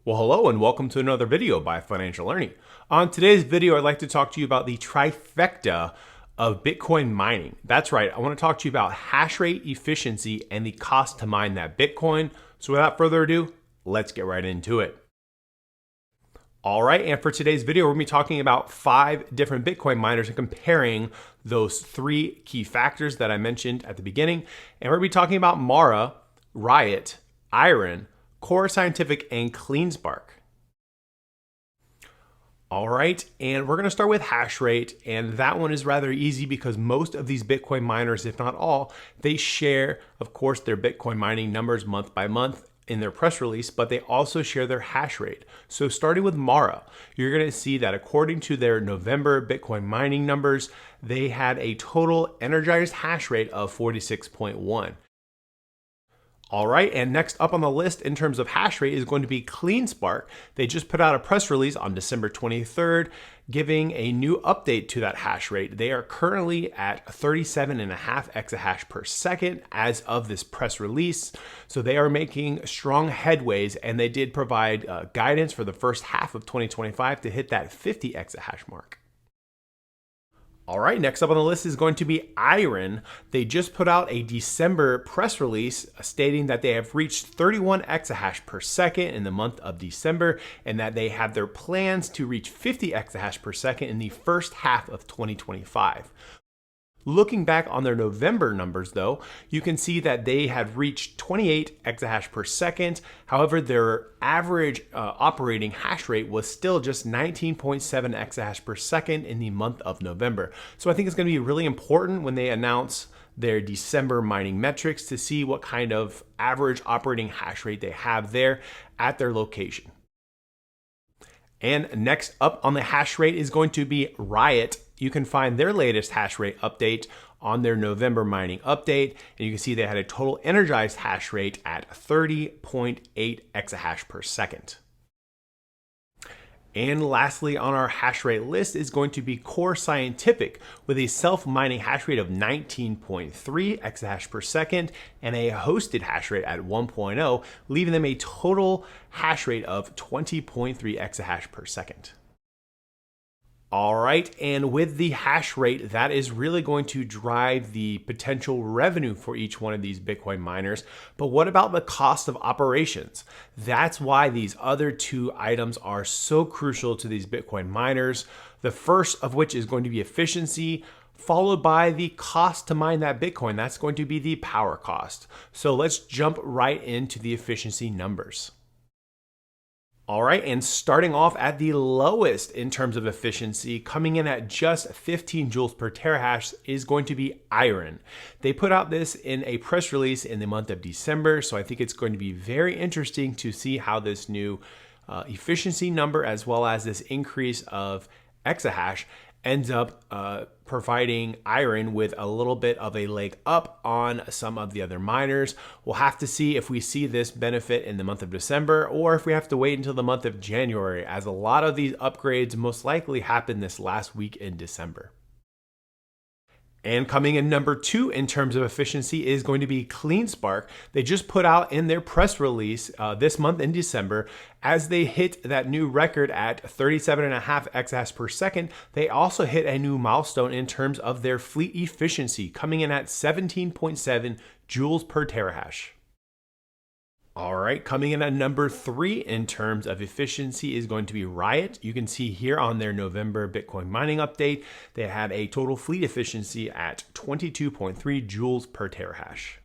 Well, hello and welcome to another video by Financial Learning. On today's video, I'd like to talk to you about the trifecta of Bitcoin mining. That's right, I want to talk to you about hash rate efficiency and the cost to mine that Bitcoin. So without further ado, let's get right into it. All right, and for today's video, we're going to be talking about 5 different Bitcoin miners and comparing those 3 key factors that I mentioned at the beginning. And we're going to be talking about Mara, Riot, IREN, CORZ, and CleanSpark. All right, and we're going to start with hash rate, and that one is rather easy because most of these Bitcoin miners, if not all, they share, of course, their Bitcoin mining numbers month by month in their press release, but they also share their hash rate. So starting with Mara, you're going to see that according to their November Bitcoin mining numbers, they had a total energized hash rate of 46.1. All right, and next up on the list in terms of hash rate is going to be CleanSpark. They just put out a press release on December 23rd, giving a new update to that hash rate. They are currently at 37.5 exahash per second as of this press release. So they are making strong headways, and they did provide guidance for the first half of 2025 to hit that 50 exahash mark. All right, next up on the list is going to be IREN. They just put out a December press release stating that they have reached 31 exahash per second in the month of December and that they have their plans to reach 50 exahash per second in the first half of 2025. Looking back on their November numbers, though, you can see that they had reached 28 exahash per second. However, their average operating hash rate was still just 19.7 exahash per second in the month of November. So I think it's going to be really important when they announce their December mining metrics to see what kind of average operating hash rate they have there at their location. And next up on the hash rate is going to be Riot. You can find their latest hash rate update on their November mining update. And you can see they had a total energized hash rate at 30.8 exahash per second. And lastly, on our hash rate list is going to be CORZ with a self-mining hash rate of 19.3 exahash per second and a hosted hash rate at 1.0, leaving them a total hash rate of 20.3 exahash per second. All right, and with the hash rate, that is really going to drive the potential revenue for each one of these Bitcoin miners. But what about the cost of operations? That's why these other 2 items are so crucial to these Bitcoin miners. The first of which is going to be efficiency, followed by the cost to mine that Bitcoin. That's going to be the power cost. So let's jump right into the efficiency numbers. All right, and starting off at the lowest in terms of efficiency, coming in at just 15 joules per terahash is going to be IREN. They put out this in a press release in the month of December, so I think it's going to be very interesting to see how this new efficiency number, as well as this increase of exahash, ends up providing IREN with a little bit of a leg up on some of the other miners. We'll have to see if we see this benefit in the month of December or if we have to wait until the month of January, as a lot of these upgrades most likely happen this last week in December. And coming in number 2 in terms of efficiency is going to be CleanSpark. They just put out in their press release this month in December, as they hit that new record at 37.5 exahash per second, they also hit a new milestone in terms of their fleet efficiency, coming in at 17.7 joules per terahash. All right, coming in at number 3 in terms of efficiency is going to be Riot. You can see here on their November Bitcoin mining update, they had a total fleet efficiency at 22.3 joules per terahash.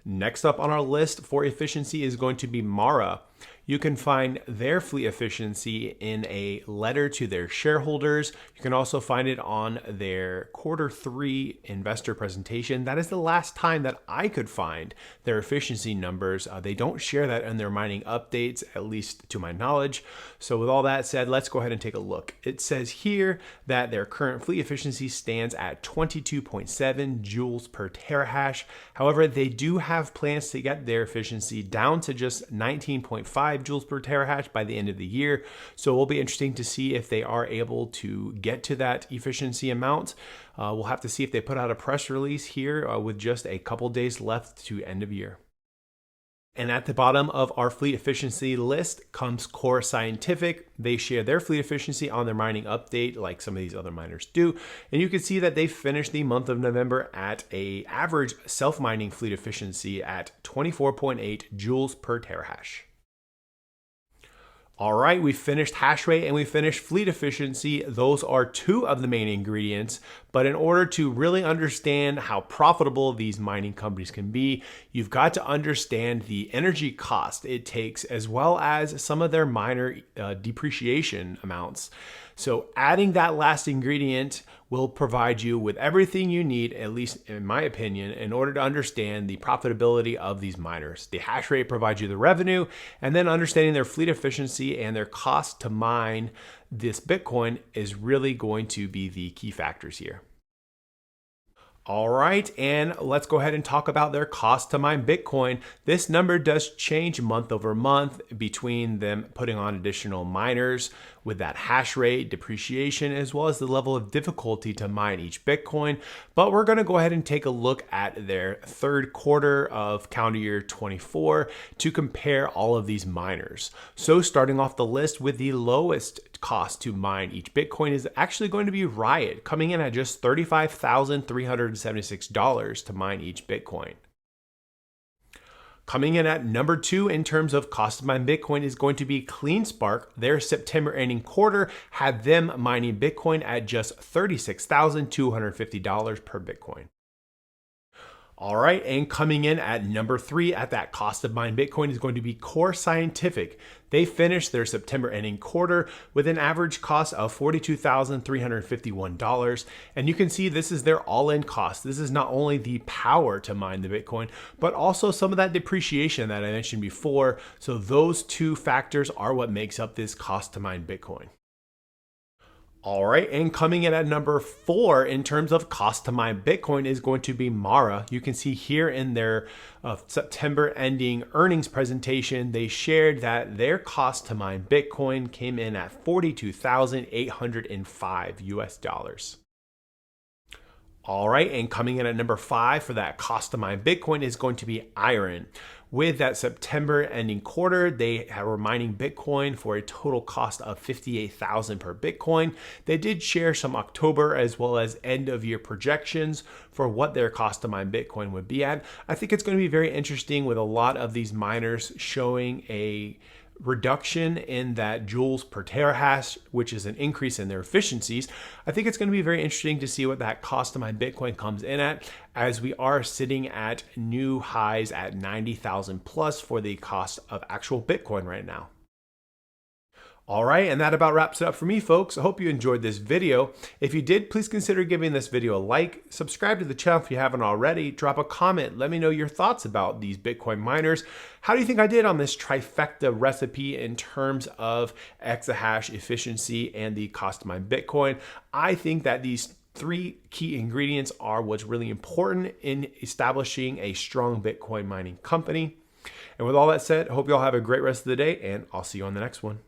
Next up on our list for efficiency is going to be Mara. You can find their fleet efficiency in a letter to their shareholders. You can also find it on their Q3 investor presentation. That is the last time that I could find their efficiency numbers. They don't share that in their mining updates, at least to my knowledge. So with all that said, let's go ahead and take a look. It says here that their current fleet efficiency stands at 22.7 joules per terahash. However, they do have plans to get their efficiency down to just 19.5 joules per terahash by the end of the year. So it will be interesting to see if they are able to get to that efficiency amount. We'll have to see if they put out a press release here with just a couple days left to end of year. And at the bottom of our fleet efficiency list comes CORZ. They share their fleet efficiency on their mining update like some of these other miners do. And you can see that they finished the month of November at an average self-mining fleet efficiency at 24.8 joules per terahash. All right, we finished hash rate and we finished fleet efficiency. Those are two of the main ingredients. But in order to really understand how profitable these mining companies can be, you've got to understand the energy cost it takes, as well as some of their miner depreciation amounts. So adding that last ingredient will provide you with everything you need, at least in my opinion, in order to understand the profitability of these miners. The hash rate provides you the revenue, and then understanding their fleet efficiency and their cost to mine this Bitcoin is really going to be the key factors here. All right, and let's go ahead and talk about their cost to mine Bitcoin. This number does change month over month between them putting on additional miners with that hash rate, depreciation, as well as the level of difficulty to mine each Bitcoin. But we're gonna go ahead and take a look at their third quarter of calendar year 24 to compare all of these miners. So starting off the list with the lowest cost to mine each Bitcoin is actually going to be Riot, coming in at just $35,376 to mine each Bitcoin. Coming in at number 2 in terms of cost to mine Bitcoin is going to be CleanSpark. Their September ending quarter had them mining Bitcoin at just $36,250 per Bitcoin. All right, and coming in at number 3 at that cost of mine Bitcoin is going to be CORZ. They finished their September ending quarter with an average cost of $42,351. And you can see this is their all-in cost. This is not only the power to mine the Bitcoin, but also some of that depreciation that I mentioned before. So those two factors are what makes up this cost to mine Bitcoin. All right, and coming in at number 4 in terms of cost to mine Bitcoin is going to be Mara. You can see here in their September ending earnings presentation, they shared that their cost to mine Bitcoin came in at $42,805 US. All right, and coming in at number 5 for that cost to mine Bitcoin is going to be IREN. With that September ending quarter, they were mining Bitcoin for a total cost of $58,000 per Bitcoin. They did share some October as well as end of year projections for what their cost to mine Bitcoin would be at. I think it's going to be very interesting with a lot of these miners showing a reduction in that joules per terahash, which is an increase in their efficiencies. I think it's going to be very interesting to see what that cost to mine Bitcoin comes in at, as we are sitting at new highs at 90,000 plus for the cost of actual Bitcoin right now. All right, and that about wraps it up for me, folks. I hope you enjoyed this video. If you did, please consider giving this video a like, subscribe to the channel if you haven't already, drop a comment, let me know your thoughts about these Bitcoin miners. How do you think I did on this trifecta recipe in terms of exahash efficiency and the cost to mine Bitcoin? I think that these 3 key ingredients are what's really important in establishing a strong Bitcoin mining company. And with all that said, I hope you all have a great rest of the day, and I'll see you on the next one.